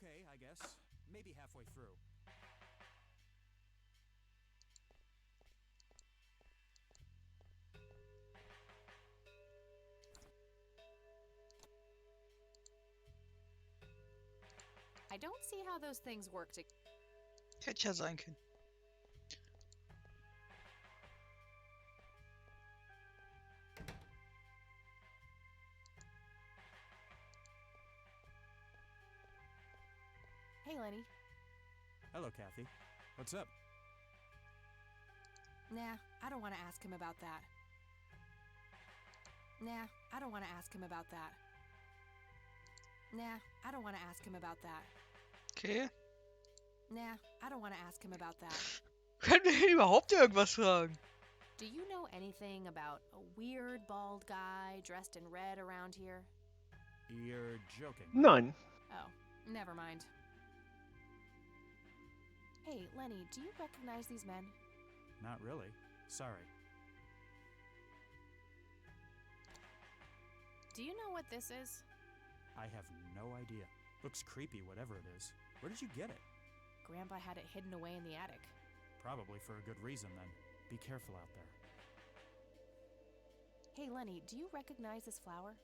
okay, I guess. Maybe halfway through. I don't see how those things work together. Hätte ja sein können. Hey, Lenny. Hello, Kathy. What's up? Nah, I don't want to ask him about that. Nah, I don't want to ask him about that. Nah, I don't want to ask him about that. Okay. Nah, I don't want to ask him about that. Können wir ihn überhaupt irgendwas fragen? Do you know anything about a weird bald guy dressed in red around here? You're joking. Nein. Oh, never mind. Hey, Lenny, do you recognize these men? Not really. Sorry. Do you know what this is? I have no idea. Looks creepy, whatever it is. Where did you get it? Grandpa had it hidden away in the attic. Probably for a good reason, then. Be careful out there. Hey, Lenny, do you recognize this flower?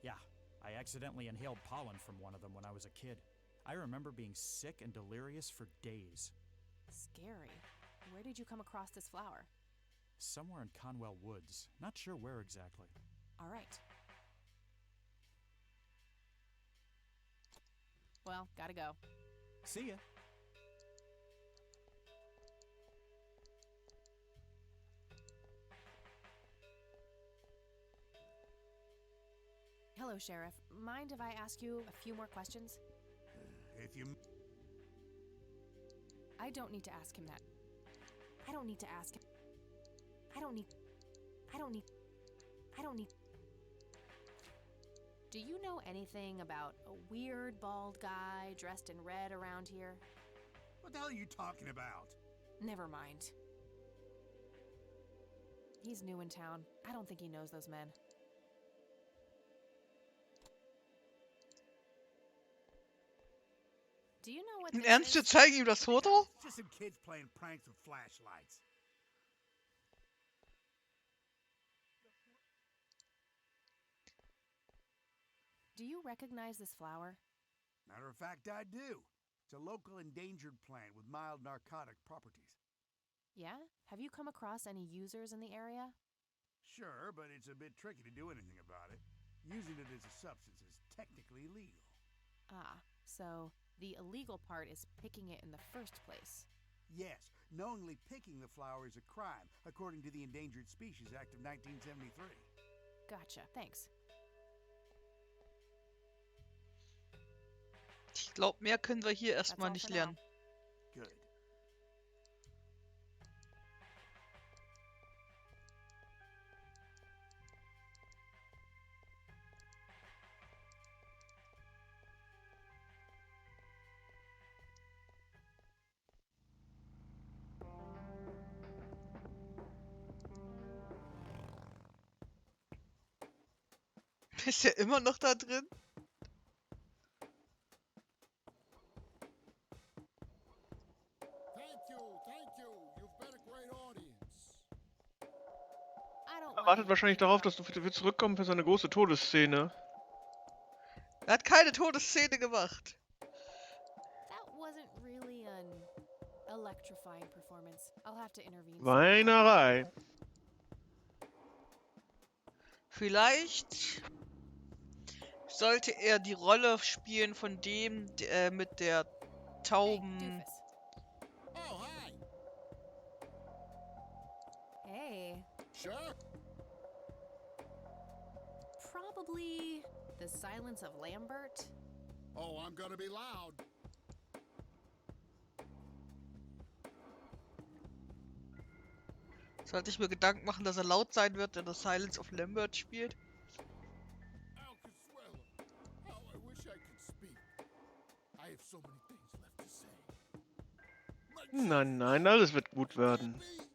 Yeah, I accidentally inhaled pollen from one of them when I was a kid. I remember being sick and delirious for days. Scary. Where did you come across this flower? Somewhere in Conwell Woods. Not sure where exactly. All right. Well, gotta go. See ya. Hello, Sheriff. Mind if I ask you a few more questions? If you... I don't need to ask him that. I don't need to ask him. I don't need... Do you know anything about a weird bald guy dressed in red around here? What the hell are you talking about? Never mind. He's new in town. I don't think he knows those men. Do you know what Im this Ernst, wir is? zeigen ihm das Foto? It's just some kids playing pranks with flashlights. Do you recognize this flower? Matter of fact, I do. It's a local endangered plant with mild narcotic properties. Yeah? Have you come across any users in the area? Sure, but it's a bit tricky to do anything about it. Using it as a substance is technically illegal. Ah, so the illegal part is picking it in the first place. Yes, knowingly picking the flower is a crime, according to the Endangered Species Act of 1973. Gotcha, thanks. Ich glaube, mehr können wir hier That's erstmal all nicht for now. lernen. Good. Ist er immer noch da drin? Thank you. You've been a great audience. I don't Er want wartet you wahrscheinlich to darauf, give dass du zurückkommst für seine große Todesszene. Er hat keine Todesszene gemacht. up. That wasn't really an electrifying performance. I'll have to intervene. Weinerei. Vielleicht sollte er die Rolle spielen von dem mit der Hey, tauben... doofus. Oh, hi. Hey. Sure. Probably the silence of Lambert. Oh, I'm gonna be loud. Sollte ich mir Gedanken machen, dass er laut sein wird, wenn er Silence of Lambert spielt? Al Consuelo. How I wish I could speak. I have so many things left to say. Nein, nein, alles wird gut werden. Hold me.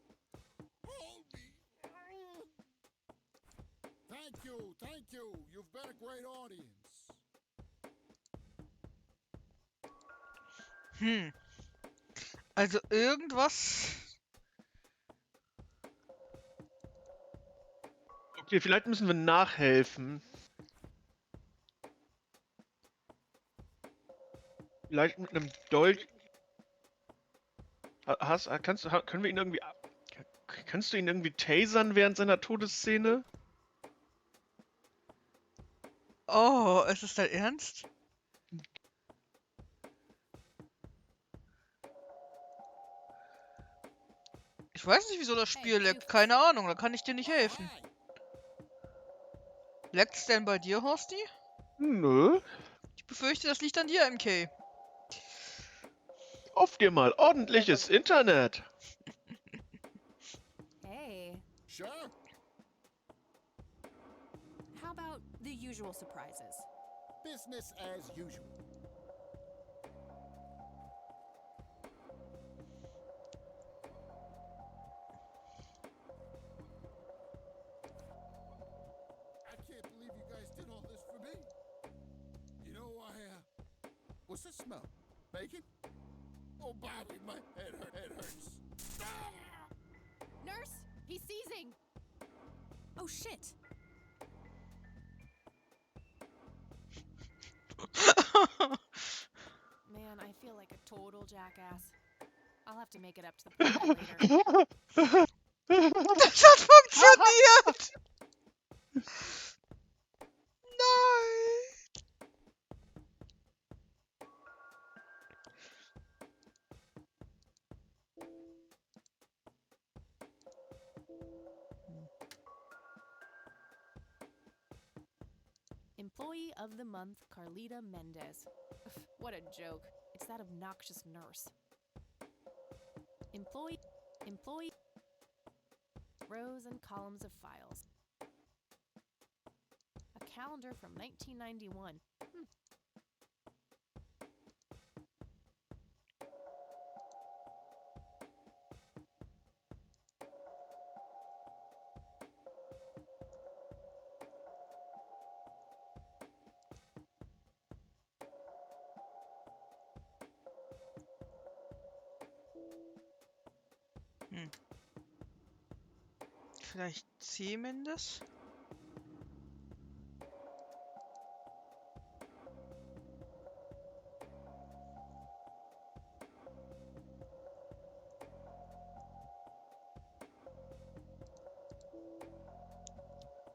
Thank you. You've been a great audience. Hm. Also irgendwas. Okay, vielleicht müssen wir nachhelfen. Vielleicht mit einem Dolch. Können wir ihn irgendwie. Kannst du ihn irgendwie tasern während seiner Todesszene? Oh, ist es dein Ernst? Ich weiß nicht, wieso das Spiel leckt. Keine Ahnung, da kann ich dir nicht helfen. Hi. Leckt's denn bei dir, Horsti? Nö. Ich befürchte, das liegt an dir, MK. Auf dir mal ordentliches Internet. Hey, Sure. how about the usual surprises? Business as usual. I can't believe you guys did all this for me. You know, what's this smell? Bacon? Oh, Bobby, my head hurts. Ah! Nurse, he's seizing. Oh shit. Man, I feel like a total jackass. I'll have to make it up to the pool later. Das hat funktioniert! Nein! Employee of the month, Carlita Mendez. What a joke. It's that obnoxious nurse. Employee. Rows and columns of files. A calendar from 1991. Vielleicht zumindest?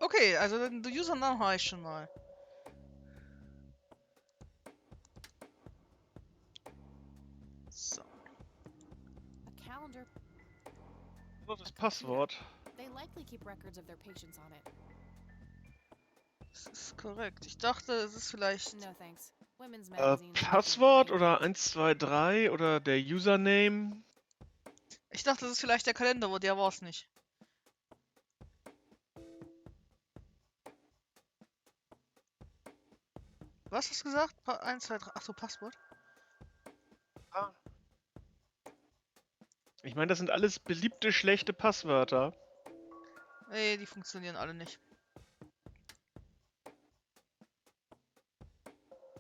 Okay, also den Usernamen habe ich schon mal. So. A calendar. Das Passwort. They likely keep records of their patients on it. Das ist korrekt. Ich dachte, es ist vielleicht... No thanks. Women's magazines. Passwort oder 123 oder der Username? Ich dachte, das ist vielleicht der Kalender, aber der war es nicht. Was hast du gesagt? 1, 2, 3. Achso, Passwort. Ich meine, das sind alles beliebte schlechte Passwörter. Nee, die funktionieren alle nicht.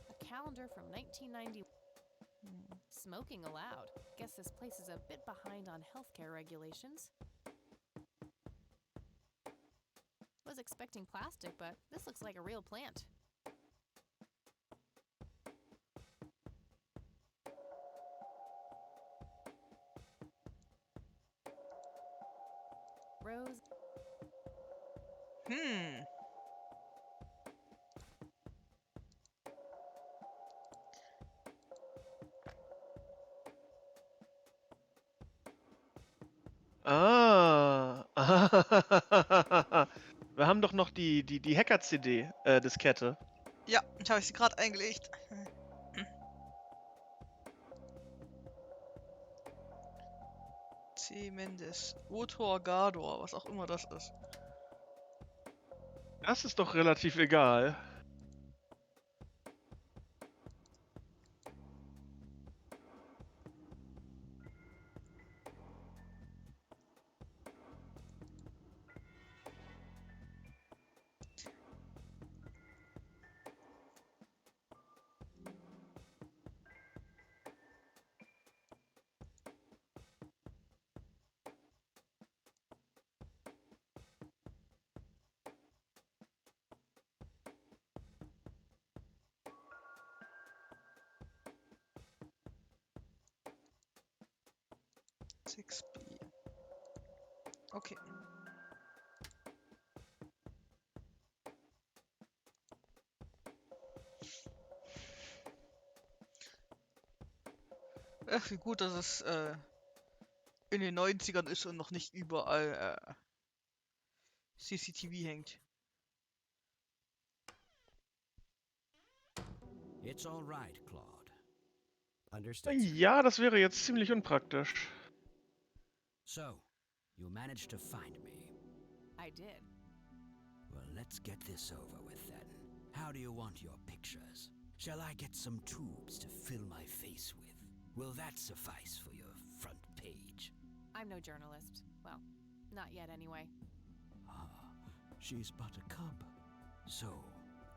A calendar from 1990. Smoking allowed. Guess this place is a bit behind on healthcare regulations. Was expecting plastic, but this looks like a real plant. Rose. Ah. Wir haben doch noch die Hacker-CD, Diskette. Ja, ich habe sie gerade eingelegt. Mendes. Otorgador, was auch immer das ist. Das ist doch relativ egal. 6B. Okay. Ach, wie gut, dass es in den 90ern ist und noch nicht überall CCTV hängt. It's all right, Claude. Understood, sir. Ja, das wäre jetzt ziemlich unpraktisch. So, you managed to find me. I did. Well, let's get this over with then. How do you want your pictures? Shall I get some tubes to fill my face with? Will that suffice for your front page? I'm no journalist. Well, not yet anyway. Ah, she's but a cub. So,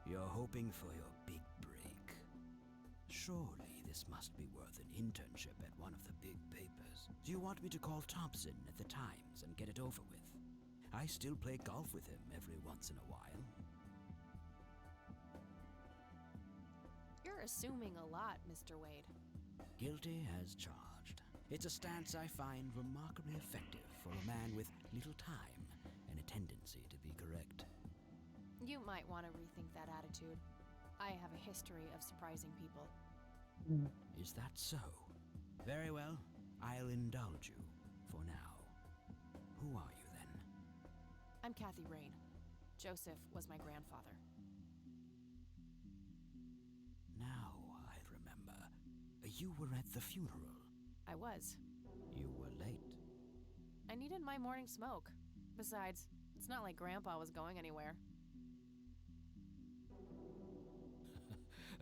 you're hoping for your big break. Surely this must be worth an internship at one of the big papers. Do you want me to call Thompson at the Times and get it over with? I still play golf with him every once in a while. You're assuming a lot, Mr. Wade. Guilty as charged. It's a stance I find remarkably effective for a man with little time and a tendency to be correct. You might want to rethink that attitude. I have a history of surprising people. Is that so? Very well, I'll indulge you for now. Who are you then? I'm Kathy Rain. Joseph was my grandfather. Now I remember. You were at the funeral. I was. You were late. I needed my morning smoke. Besides, it's not like Grandpa was going anywhere.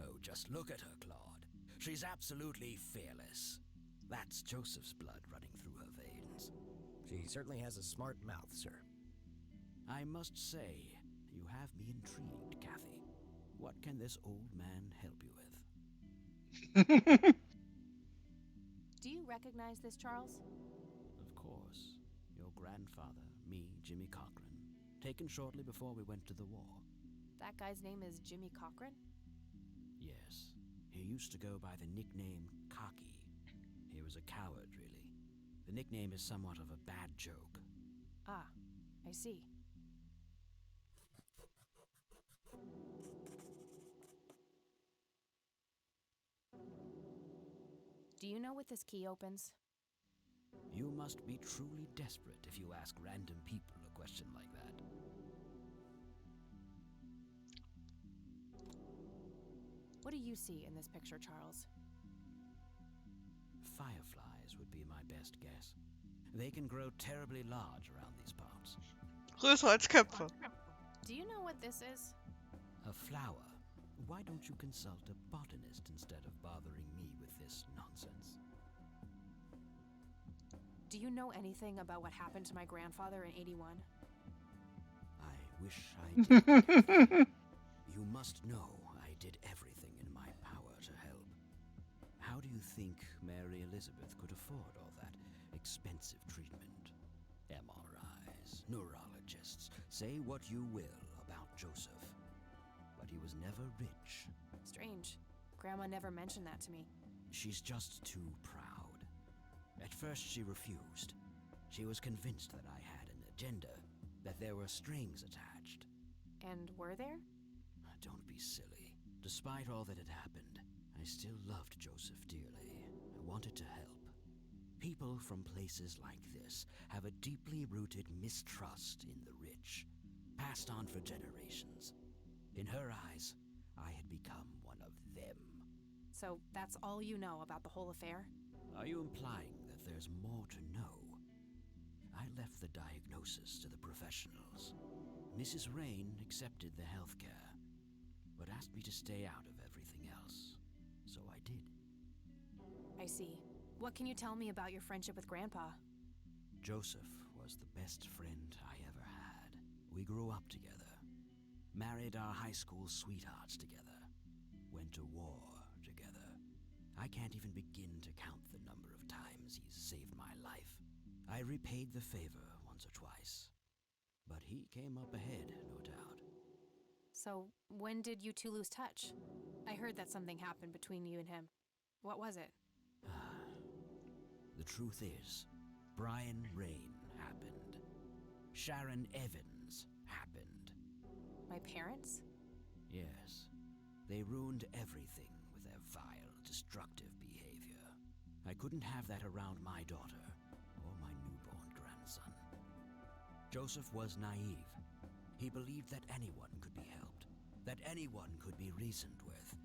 Oh, just look at her, Claude. She's absolutely fearless. That's Joseph's blood running through her veins. She certainly has a smart mouth, sir. I must say, you have me intrigued, Kathy. What can this old man help you with? Do you recognize this, Charles? Of course. Your grandfather, me, Jimmy Cochran. Taken shortly before we went to the war. That guy's name is Jimmy Cochran? Yes. He used to go by the nickname Cocky. He was a coward, really. The nickname is somewhat of a bad joke. Ah, I see. Do you know what this key opens? You must be truly desperate if you ask random people a question like that. What do you see in this picture, Charles? Fireflies would be my best guess. They can grow terribly large around these parts. Größer als Köpfe. Do you know what this is? A flower. Why don't you consult a botanist instead of bothering me with this nonsense? Do you know anything about what happened to my grandfather in '81? I wish I did. You must know I did everything in my power to help. How do you think Mary Elizabeth could afford all that expensive treatment? MRIs, neurologists, say what you will about Joseph. But he was never rich. Strange. Grandma never mentioned that to me. She's just too proud. At first she refused. She was convinced that I had an agenda, that there were strings attached. And were there? Don't be silly. Despite all that had happened, I still loved Joseph dearly. I wanted to help. People from places like this have a deeply rooted mistrust in the rich, passed on for generations. In her eyes, I had become one of them. So that's all you know about the whole affair? Are you implying that there's more to know? I left the diagnosis to the professionals. Mrs. Rain accepted the health care, but asked me to stay out of everything else. So I did. I see. What can you tell me about your friendship with Grandpa? Joseph was the best friend I ever had. We grew up together, married our high school sweethearts together, went to war together. I can't even begin to count the number of times he's saved my life. I repaid the favor once or twice, but he came up ahead, no doubt. So, when did you two lose touch? I heard that something happened between you and him. What was it? The truth is, Brian Rain happened. Sharon Evans happened. My parents? Yes. They ruined everything with their vile, destructive behavior. I couldn't have that around my daughter or my newborn grandson. Joseph was naive. He believed that anyone could be helped, that anyone could be reasoned with,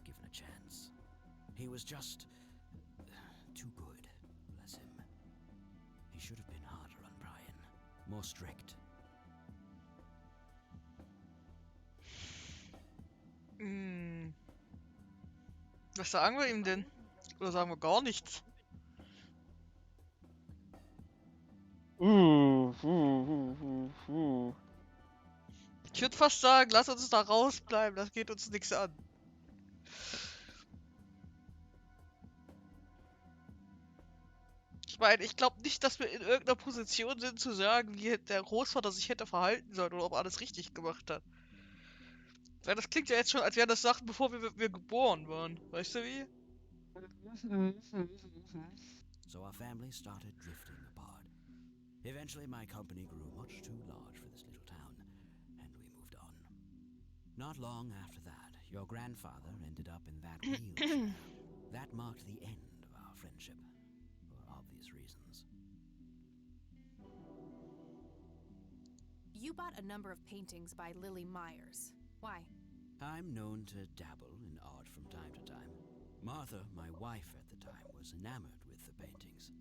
given a chance. He was just too good, bless him. He should have been harder on Brian, more strict. Was sagen wir ihm denn? Oder sagen wir gar nichts? Ich würde fast sagen, lass uns da rausbleiben, das geht uns nichts an. Ich meine, ich glaube nicht, dass wir in irgendeiner Position sind zu sagen, wie der Großvater sich hätte verhalten sollen oder ob er alles richtig gemacht hat. Weil das klingt ja jetzt schon, als wären das Sachen, bevor wir geboren waren. Weißt du wie? So our family started drifting apart. Eventually my company grew much too large for this little town, and we moved on. Not long after that, your grandfather ended up in that wheelchair. That marked the end of our friendship, for obvious reasons. You bought a number of paintings by Lily Myers. Why? I'm known to dabble in art from time to time. Martha, my wife at the time, was enamored with the paintings.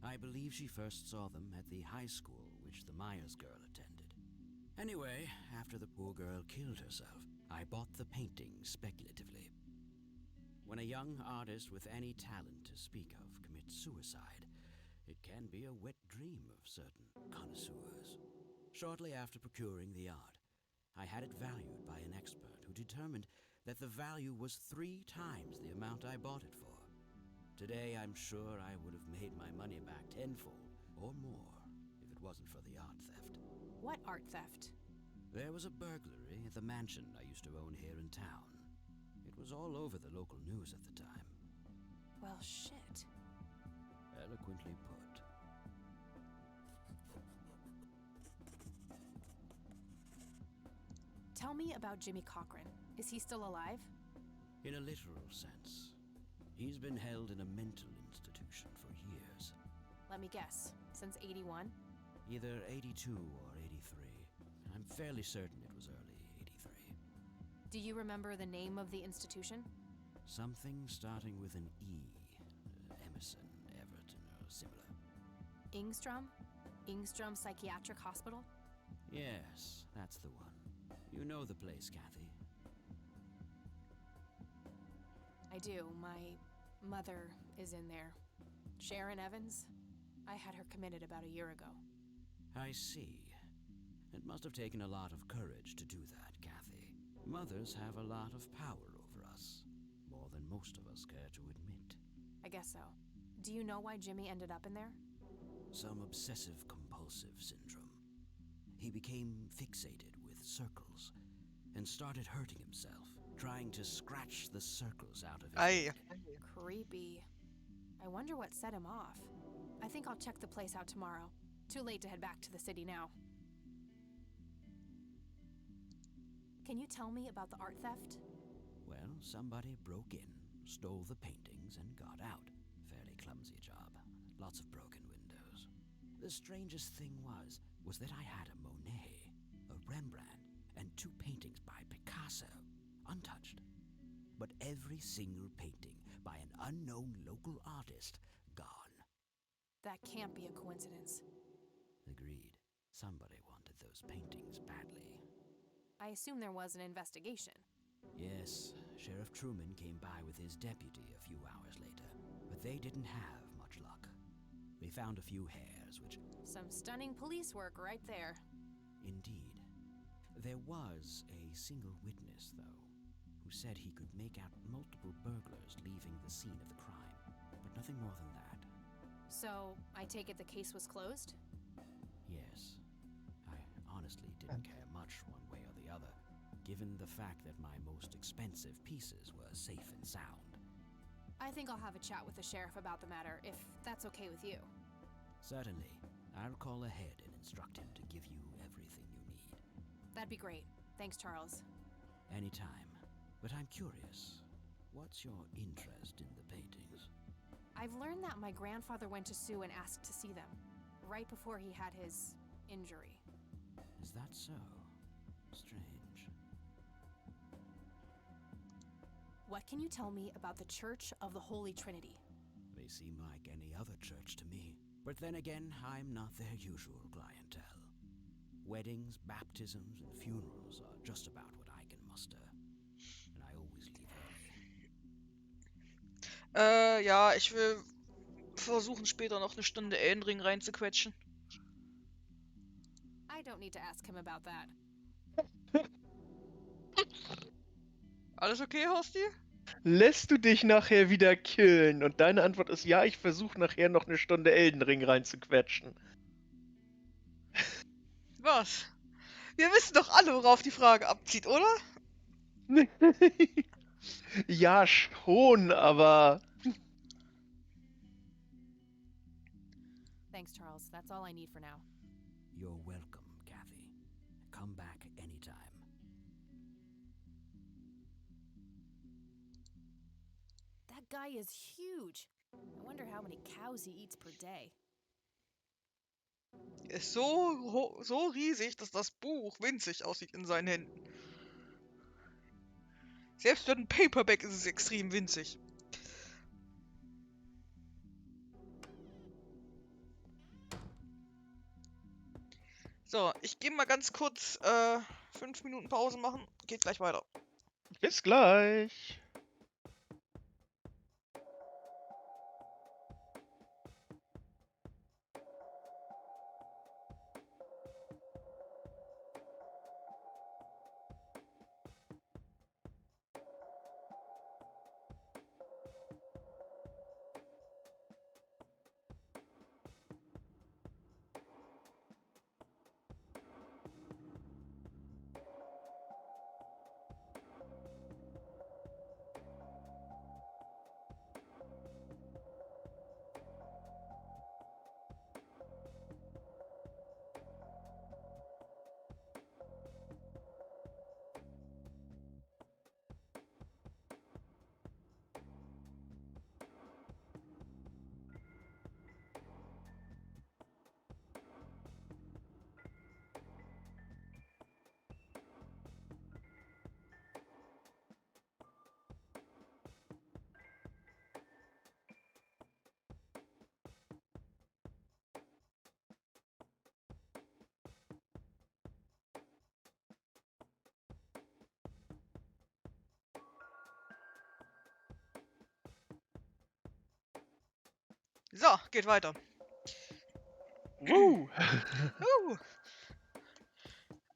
I believe she first saw them at the high school which the Myers girl attended. Anyway, after the poor girl killed herself, I bought the paintings speculatively. When a young artist with any talent to speak of commits suicide, it can be a wet dream of certain connoisseurs. Shortly after procuring the art, I had it valued by an expert who determined that the value was 3 times the amount I bought it for. Today, I'm sure I would have made my money back tenfold or more if it wasn't for the art theft. What art theft? There was a burglary at the mansion I used to own here in town. It was all over the local news at the time. Well, shit. Eloquently put. Tell me about Jimmy Cochran. Is he still alive? In a literal sense. He's been held in a mental institution for years. Let me guess. Since 81? Either 82 or 83. I'm fairly certain it was early 83. Do you remember the name of the institution? Something starting with an E. Emerson, Everton, or similar. Ingstrom? Ingstrom Psychiatric Hospital? Yes, that's the one. You know the place, Kathy. I do. My mother is in there. Sharon Evans? I had her committed about a year ago. I see. It must have taken a lot of courage to do that, Kathy. Mothers have a lot of power over us. More than most of us care to admit. I guess so. Do you know why Jimmy ended up in there? Some obsessive-compulsive syndrome. He became fixated with circles and started hurting himself, trying to scratch the circles out of his head. Creepy. I wonder what set him off. I think I'll check the place out tomorrow. Too late to head back to the city now. Can you tell me about the art theft? Well, somebody broke in, stole the paintings, and got out. Fairly clumsy job. Lots of broken windows. The strangest thing was that I had a Monet, a Rembrandt, and 2 paintings by Picasso, untouched. But every single painting by an unknown local artist, gone. That can't be a coincidence. Agreed. Somebody wanted those paintings badly. I assume there was an investigation. Yes, Sheriff Truman came by with his deputy a few hours later, but they didn't have much luck. They found a few hairs, which... Some stunning police work right there. Indeed. There was a single witness, though, who said he could make out multiple burglars leaving the scene of the crime, but nothing more than that. So, I take it the case was closed? Yes. I honestly didn't care much one way or the other, given the fact that my most expensive pieces were safe and sound. I think I'll have a chat with the sheriff about the matter, if that's okay with you. Certainly. I'll call ahead and instruct him to give you everything you need. That'd be great. Thanks, Charles. Anytime. But I'm curious. What's your interest in the paintings? I've learned that my grandfather went to Sue and asked to see them, right before he had his injury. Is that so? Strange. What can you tell me about the Church of the Holy Trinity? They seem like any other church to me. But then again, I'm not their usual clientele. Weddings, baptisms, and funerals are just about what I can muster. And I always leave early. Ja, ich will versuchen, später noch eine Stunde Elden Ring reinzuquetschen. I don't need to ask him about that. Alles okay, Haustier? Lässt du dich nachher wieder killen? Und deine Antwort ist ja, ich versuche nachher noch eine Stunde Elden Ring reinzuquetschen. Was? Wir wissen doch alle, worauf die Frage abzieht, oder? Ja, schon, aber... Thanks, Charles. That's all I need for now. You're welcome, Kathy. Come back anytime. That guy is huge. I wonder how many cows he eats per day. Er ist so riesig, dass das Buch winzig aussieht in seinen Händen. Selbst für ein Paperback ist es extrem winzig. So, ich gehe mal ganz kurz 5 Minuten Pause machen. Geht gleich weiter. Bis gleich. So, geht weiter. Woo.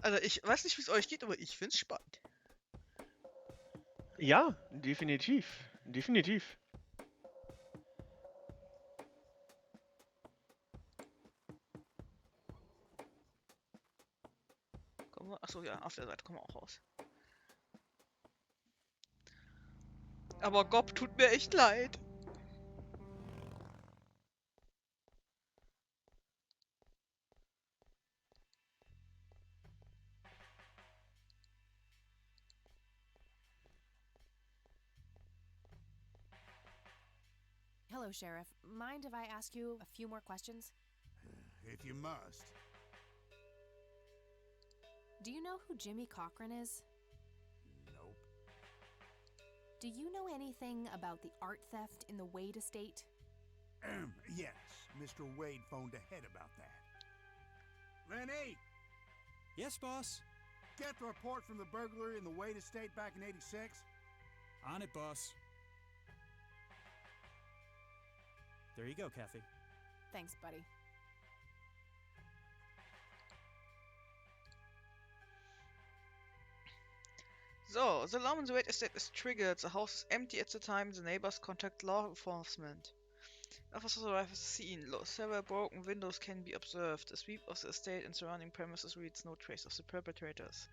Also ich weiß nicht, wie es euch geht, aber ich find's spannend. Ja, definitiv. Definitiv. Achso, ja, auf der Seite kommen wir auch raus. Aber Gob tut mir echt leid. Hello, Sheriff. Mind if I ask you a few more questions? If you must. Do you know who Jimmy Cochran is? Nope. Do you know anything about the art theft in the Wade estate? Yes, Mr. Wade phoned ahead about that. Lenny, Yes, boss. get the report from the burglary in the Wade estate back in '86. On it, boss. There you go, Kathy. Thanks, buddy. So, the alarm in the Wade estate is triggered. The house is empty at the time. The neighbors contact law enforcement. Officers arrive at the scene. Several broken windows can be observed. A sweep of the estate and surrounding premises reads no trace of the perpetrators.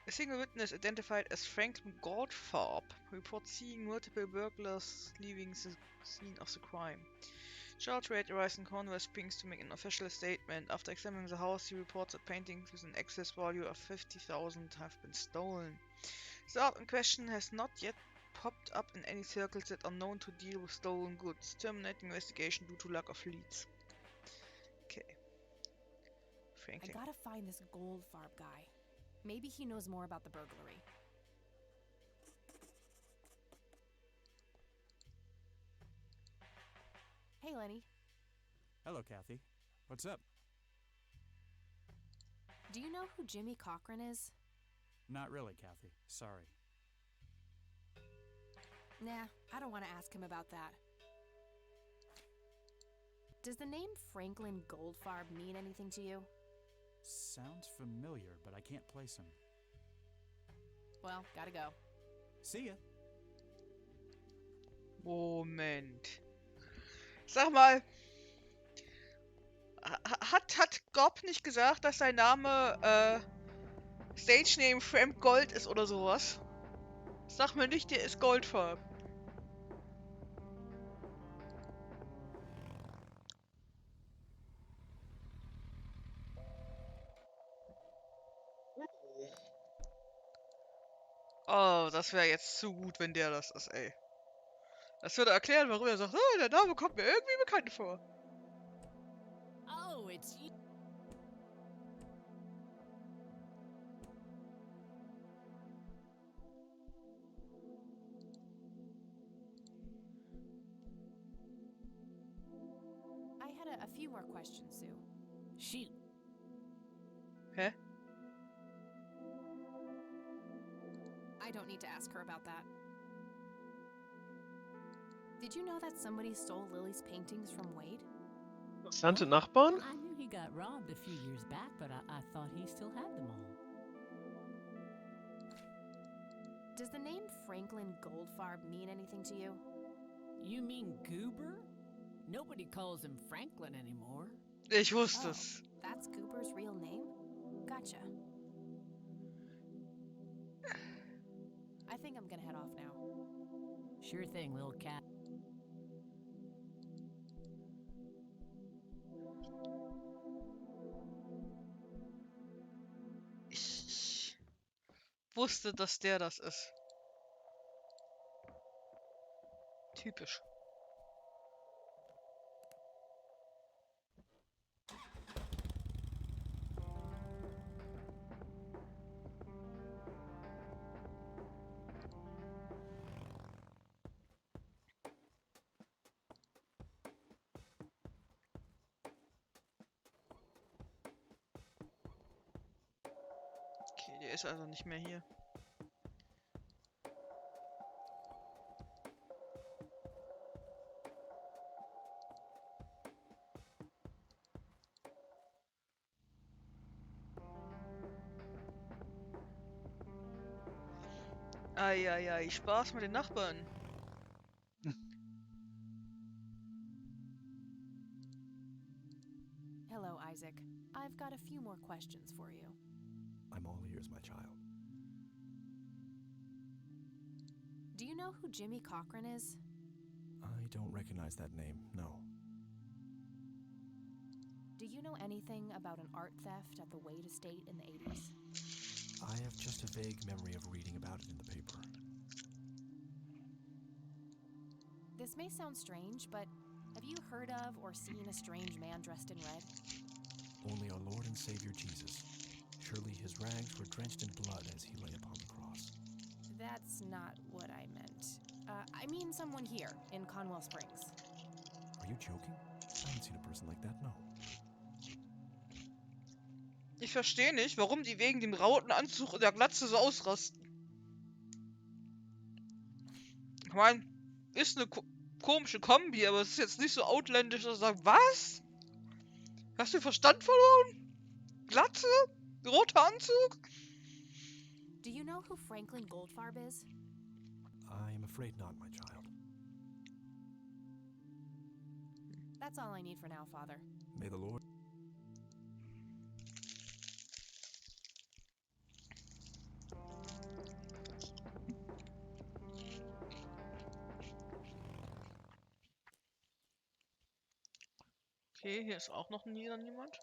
A single witness identified as Franklin Goldfarb reports seeing multiple burglars leaving the scene of the crime. George Wade arrives in Cornwall Springs to make an official statement. After examining the house, he reports that paintings with an excess value of 50,000 have been stolen. The art in question has not yet popped up in any circles that are known to deal with stolen goods. Terminating investigation due to lack of leads. Okay. I Franklin. gotta find this Goldfarb guy. Maybe he knows more about the burglary. Hey, Lenny. Hello, Kathy. What's up? Do you know who Jimmy Cochran is? Not really, Kathy. Sorry. Nah, I don't want to ask him about that. Does the name Franklin Goldfarb mean anything to you? Sounds familiar, but I can't place him. Well, gotta go. See ya. Moment. Sag mal. Hat Gob nicht gesagt, dass sein Name Stage Name Frank Gold ist oder sowas? Sag mir nicht, der ist Goldfarb. Oh, das wäre jetzt zu gut, wenn der das ist, ey. Das würde erklären, warum er sagt, oh, der Name kommt mir irgendwie bekannt vor. Oh, it's you. I had a few more questions, Sue. Shoot. Hä? I don't need to ask her about that. Did you know that somebody stole Lily's paintings from Wade? Interessante Nachbarn? I knew he got robbed a few years back, but I thought he still had them all. Does the name Franklin Goldfarb mean anything to you? You mean Goober? Nobody calls him Franklin anymore. Ich wusste es. That's Goober's real name? Gotcha. I think I'm gonna head off now. Sure thing, little cat. Ich wusste, dass der das ist. Typisch. Okay, der ist also nicht mehr hier. Eieiei, Spaß mit den Nachbarn. Hello, Isaac. I've got a few more questions for you. I'm all ears, my child. Do you know who Jimmy Cochran is? I don't recognize that name, no. Do you know anything about an art theft at the Wade estate in the 80s? I have just a vague memory of reading about it in the paper. This may sound strange, but have you heard of or seen a strange man dressed in red? Only our Lord and Savior Jesus. Surely his rags were drenched in blood as he lay upon the cross. That's not what I meant. I mean someone here in Conwell Springs. Are you joking? I haven't seen a person like that, no. Ich verstehe nicht, warum die wegen dem Rautenanzug und der Glatze so ausrasten. Ich meine, ist eine komische Kombi, aber es ist jetzt nicht so outlandisch, dass ich sage, was? Hast du den Verstand verloren? Glatze? Roter Anzug? Do you know who Franklin Goldfarb is? I am afraid not, my child. That's all I need for now, Father. May the Lord... Okay, hier ist auch noch niemand.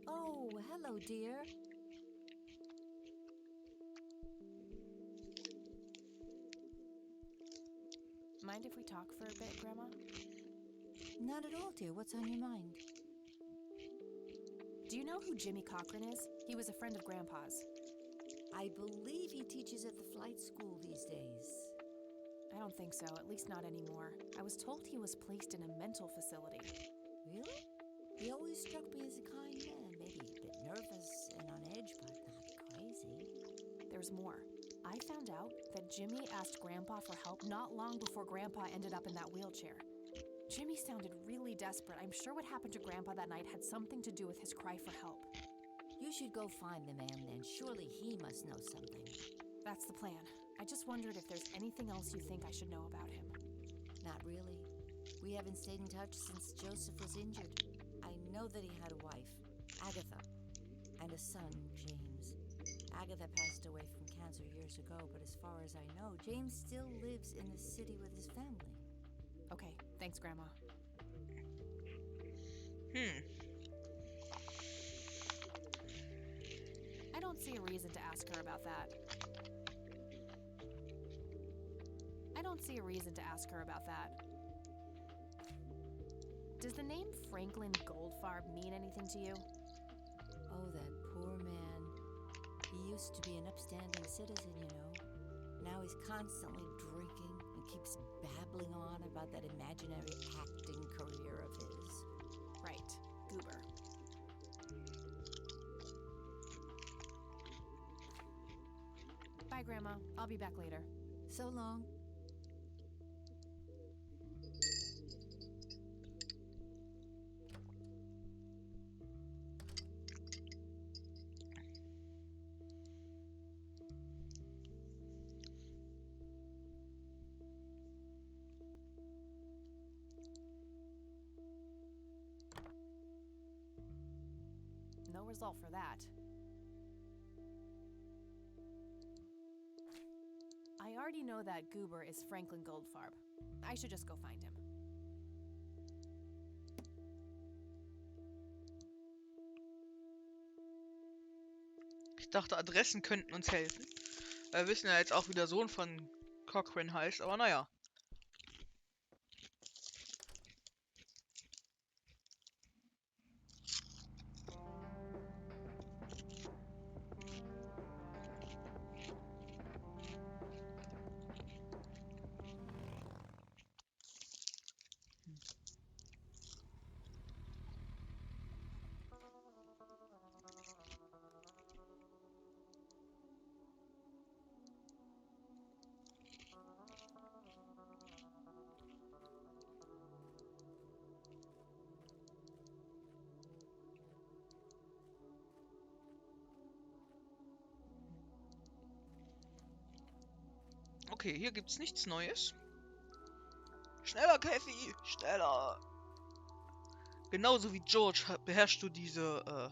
Oh, hello, dear. Mind if we talk for a bit, Grandma? Not at all, dear. What's on your mind? Do you know who Jimmy Cochran is? He was a friend of Grandpa's. I believe he teaches at the flight school these days. I don't think so, at least not anymore. I was told he was placed in a mental facility. Really? He always struck me as a kind man. Maybe a bit nervous and on edge, but not crazy. There's more. I found out that Jimmy asked Grandpa for help not long before Grandpa ended up in that wheelchair. Jimmy sounded really desperate. I'm sure what happened to Grandpa that night had something to do with his cry for help. You should go find the man then. Surely he must know something. That's the plan. I just wondered if there's anything else you think I should know about him. Not really. We haven't stayed in touch since Joseph was injured. I know that he had a wife, Agatha, and a son, James. Agatha passed away from cancer years ago, but as far as I know, James still lives in the city with his family. Okay, thanks, Grandma. I don't see a reason to ask her about that. Does the name Franklin Goldfarb mean anything to you? Oh, that poor man. He used to be an upstanding citizen, you know. Now he's constantly drinking and keeps babbling on about that imaginary acting career of his. Right, Goober. Bye, Grandma. I'll be back later. So long. No result for that. I already know that Goober is Franklin Goldfarb. I should just go find him. Ich dachte, Adressen könnten uns helfen. Wir wissen ja jetzt auch, wie der Sohn von Cochran heißt, aber naja. Okay, hier gibt's nichts Neues. Schneller, Kathy! Schneller! Genauso wie George beherrschst du diese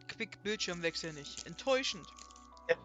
Quick-Bildschirmwechsel nicht. Enttäuschend. Ja.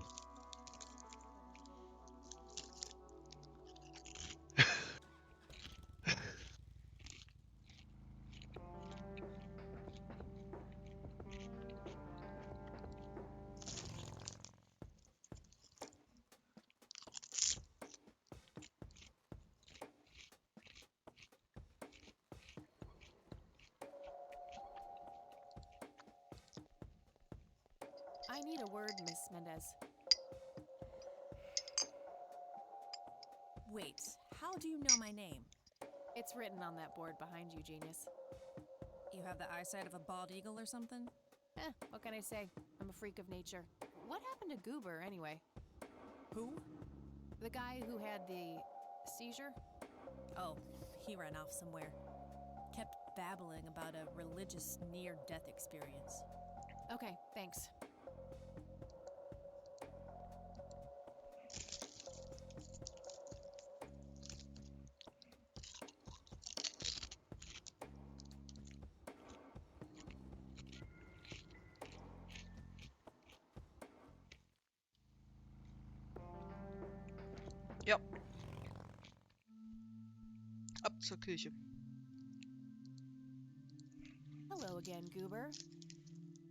I need a word, Miss Mendez. Wait, how do you know my name? It's written on that board behind you, genius. You have the eyesight of a bald eagle or something? What can I say? I'm a freak of nature. What happened to Goober, anyway? Who? The guy who had the seizure? Oh, he ran off somewhere. Kept babbling about a religious near-death experience. Okay, thanks. Ab zur Kirche. Hello again, Goober.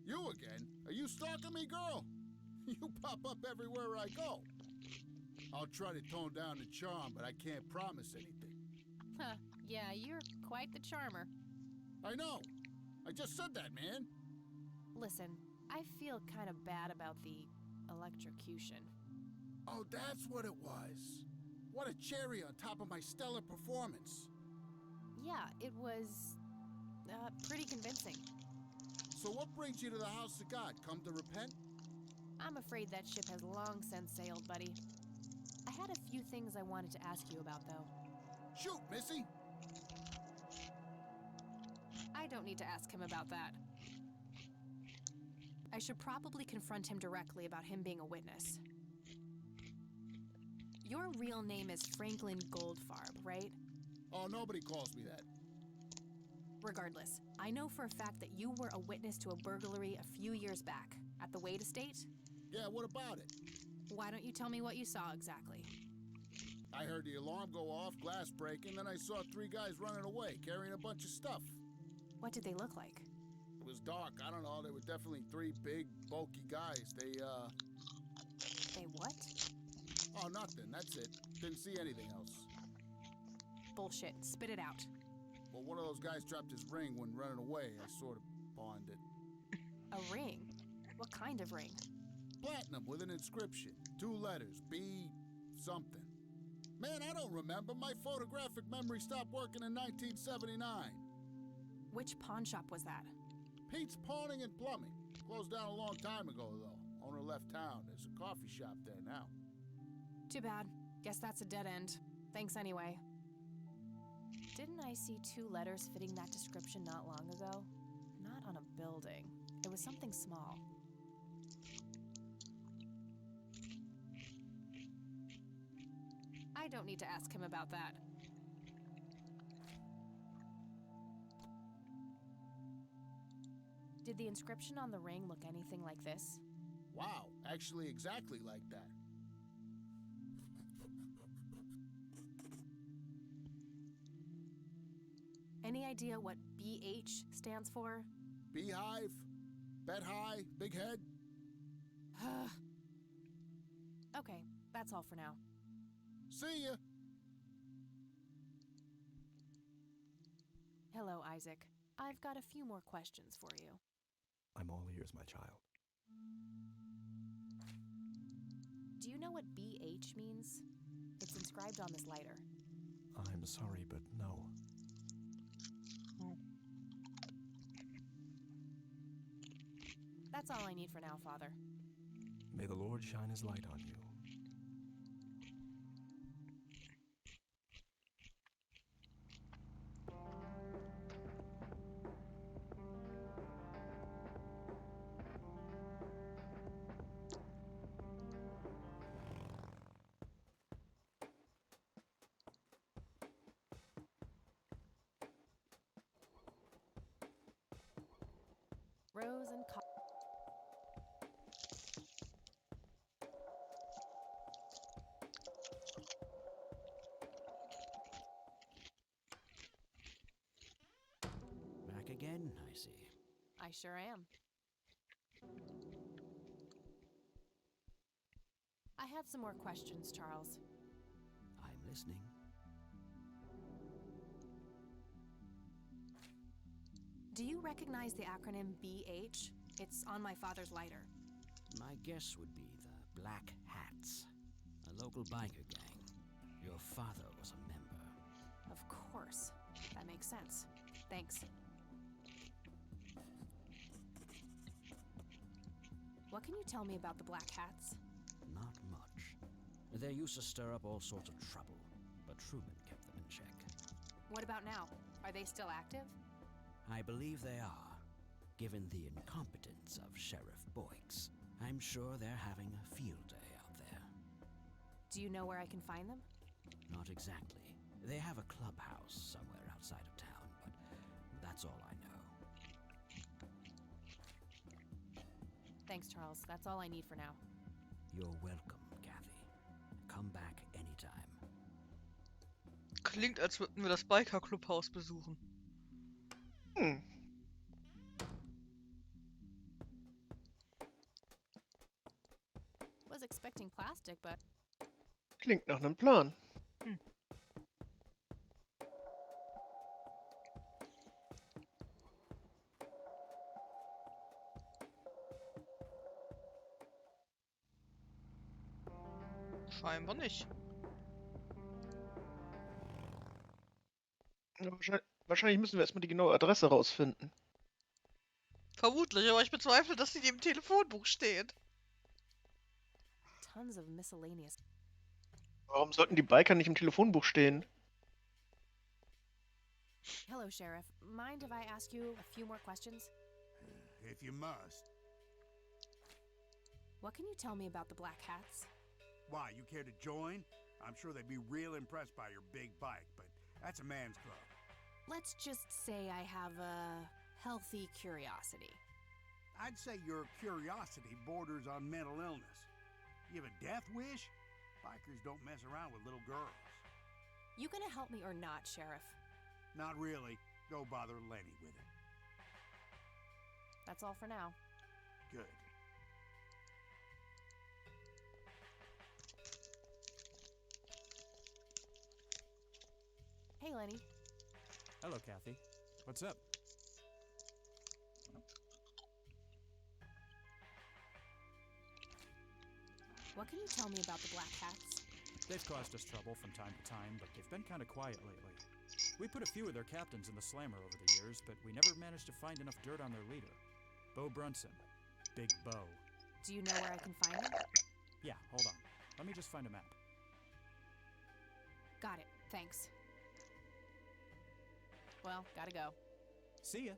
You again? Are you stalking me, girl? You pop up everywhere I go. I'll try to tone down the charm, but I can't promise anything. Huh, yeah, you're quite the charmer. I know. I just said that, man. Listen, I feel kind of bad about the electrocution. Oh, that's what it was. What a cherry on top of my stellar performance. Yeah, it was pretty convincing. So what brings you to the house of God? Come to repent? I'm afraid that ship has long since sailed, buddy. I had a few things I wanted to ask you about, though. Shoot, Missy! I don't need to ask him about that. I should probably confront him directly about him being a witness. Your real name is Franklin Goldfarb, right? Oh, nobody calls me that. Regardless, I know for a fact that you were a witness to a burglary a few years back at the Wade Estate. Yeah, what about it? Why don't you tell me what you saw exactly? I heard the alarm go off, glass breaking, then I saw 3 guys running away, carrying a bunch of stuff. What did they look like? It was dark, I don't know, they were definitely 3 big, bulky guys. They what? Oh, nothing, that's it. Didn't see anything else. Bullshit, spit it out. Well, one of those guys dropped his ring when running away. I sort of pawned it. A ring? What kind of ring? Platinum with an inscription. 2 letters, B something. Man, I don't remember. My photographic memory stopped working in 1979. Which pawn shop was that? Pete's Pawning and Plumbing. Closed down a long time ago, though. Owner left town. There's a coffee shop there now. Too bad. Guess that's a dead end. Thanks anyway. Didn't I see 2 letters fitting that description not long ago? Not on a building. It was something small. I don't need to ask him about that. Did the inscription on the ring look anything like this? Wow, actually exactly like that. Any idea what BH stands for? Beehive? Bet high? Big head? Okay, that's all for now. See ya! Hello, Isaac. I've got a few more questions for you. I'm all ears, my child. Do you know what BH means? It's inscribed on this lighter. I'm sorry, but no. That's all I need for now, Father. May the Lord shine his light on you. Rose and Back again, I see. I sure am. I have some more questions, Charles. I'm listening. Do you recognize the acronym BH? It's on my father's lighter. My guess would be the Black Hats, a local biker gang. Your father was a member. Of course. That makes sense. Thanks. What can you tell me about the Black Hats? Not much. They used to stir up all sorts of trouble, but Truman kept them in check. What about now? Are they still active? I believe they are, given the incompetence of Sheriff Boyks. I'm sure they're having a field day out there. Do you know where I can find them? Not exactly. They have a clubhouse somewhere outside of town, but that's all I know. Thanks, Charles. That's all I need for now. You're welcome, Kathy. Come back anytime. Klingt, als würden wir das Biker-Clubhaus besuchen. Hm. Was expecting plastic, but Klingt nach einem Plan. Scheinbar nicht. Ja, wahrscheinlich müssen wir erstmal die genaue Adresse rausfinden. Vermutlich, aber ich bezweifle, dass sie im Telefonbuch steht. tons of miscellaneous. Warum sollten die Biker nicht im Telefonbuch stehen? Hello, Sheriff. Mind if I ask you a few more questions? If you must. What can you tell me about the Black Hats? Why, you care to join? I'm sure they'd be real impressed by your big bike, but that's a man's club. Let's just say I have a healthy curiosity. I'd say your curiosity borders on mental illness. You have a death wish? Bikers don't mess around with little girls. You gonna help me or not, Sheriff? Not really. Go bother Lenny with it. That's all for now. Good. Hey, Lenny. Hello, Kathy. What's up? What can you tell me about the Black Hats? They've caused us trouble from time to time, but they've been kind of quiet lately. We put a few of their captains in the slammer over the years, but we never managed to find enough dirt on their leader. Bo Brunson. Big Bo. Do you know where I can find them? Yeah, hold on. Let me just find a map. Got it. Thanks. Well, gotta go. See ya.